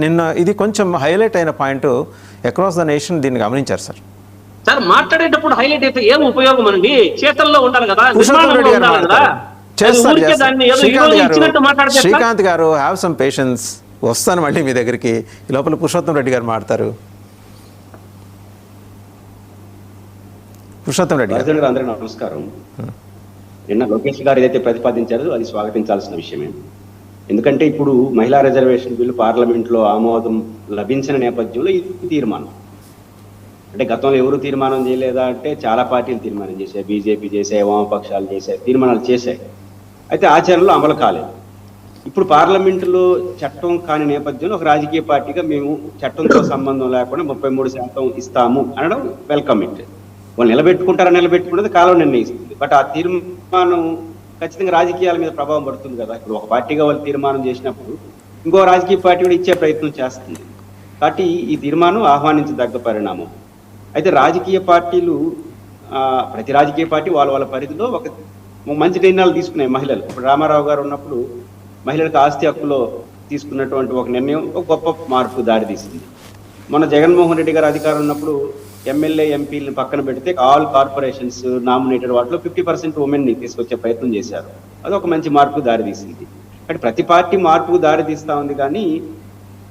నిన్న ఇది కొంచెం హైలైట్ అయిన పాయింట్ అక్రాస్ ద నేషన్ దీన్ని గమనించారు సార్. సార్ మాట్లాడేటప్పుడు హైలైట్ అయితే ఏం ఉపయోగం అండి? చేతల్లో ఉండాలి కదా, పురుషోత్తం రెడ్డి గారు శ్రీకాంత్ గారు హ్యావ్ సమ్ పేషెన్స్, వస్తాను మళ్ళీ మీ దగ్గరికి. ఈ లోపల పురుషోత్తం రెడ్డి గారు మాట్లాడతారు. పురుషోత్తం రెడ్డి గారు అందరికీ నమస్కారం. నిన్న లోకేష్ గారు ఏదైతే ప్రతిపాదించారో అది స్వాగతించాల్సిన విషయమే. ఎందుకంటే ఇప్పుడు మహిళా రిజర్వేషన్ బిల్లు పార్లమెంట్లో ఆమోదం లభించిన నేపథ్యంలో ఈ తీర్మానం, అంటే గతంలో ఎవరు తీర్మానం చేయలేదా అంటే చాలా పార్టీలు తీర్మానం చేశాయి, బీజేపీ చేశాయి, వామపక్షాలు చేశాయి, తీర్మానాలు చేశాయి. అయితే ఆచరణలో అమలు కాలేదు. ఇప్పుడు పార్లమెంటులో చట్టం కాని నేపథ్యంలో ఒక రాజకీయ పార్టీగా మేము చట్టంతో సంబంధం లేకుండా 33% ఇస్తాము అనడం వెల్కమ్. ఇట్ వాళ్ళు నిలబెట్టుకుంటారని కాలం నిర్ణయిస్తుంది. బట్ ఆ తీర్మానం ఖచ్చితంగా రాజకీయాల మీద ప్రభావం పడుతుంది కదా. ఇప్పుడు ఒక పార్టీగా వాళ్ళు తీర్మానం చేసినప్పుడు ఇంకో రాజకీయ పార్టీ కూడా ఇచ్చే ప్రయత్నం చేస్తుంది. కాబట్టి ఈ తీర్మానం ఆహ్వానించదగ్గ పరిణామం. అయితే రాజకీయ పార్టీలు ప్రతి రాజకీయ పార్టీ వాళ్ళ పరిధిలో ఒక మంచి నిర్ణయాలు తీసుకున్నాయి. మహిళలు ఇప్పుడు రామారావు గారు ఉన్నప్పుడు మహిళలకు ఆస్తి హక్కులో తీసుకున్నటువంటి ఒక నిర్ణయం ఒక గొప్ప మార్పు దారితీసింది. మన జగన్మోహన్ రెడ్డి గారు అధికారం ఉన్నప్పుడు ఎమ్మెల్యే ఎంపీలను పక్కన పెడితే ఆల్ కార్పొరేషన్స్ నామినేటెడ్ వాటిలో 50% ఉమెన్ని తీసుకొచ్చే ప్రయత్నం చేశారు. అది ఒక మంచి మార్పుకు దారితీసింది. అంటే ప్రతి పార్టీ మార్పుకు దారితీస్తూ ఉంది. కానీ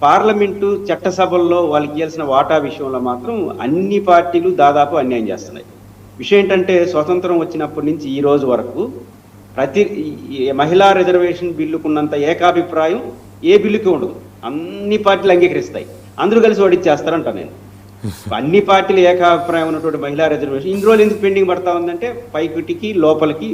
పార్లమెంటు చట్టసభల్లో వాళ్ళకి ఇవ్వాల్సిన వాటా విషయంలో మాత్రం అన్ని పార్టీలు దాదాపు అన్యాయం చేస్తున్నాయి. విషయం ఏంటంటే స్వతంత్రం వచ్చినప్పటి నుంచి ఈ రోజు వరకు ప్రతి మహిళా రిజర్వేషన్ బిల్లుకున్నంత ఏకాభిప్రాయం ఏ బిల్లుకి ఉండదు. అన్ని పార్టీలు అంగీకరిస్తాయి, అందరూ కలిసి ఓడిచ్చేస్తారంట. నేను అన్ని పార్టీలు ఏకాభిప్రాయం ఉన్నటువంటి మహిళా రిజర్వేషన్ ఇన్ని రోజులు ఎందుకు పెండింగ్ పడతా ఉందంటే పైకిటికి లోపలికి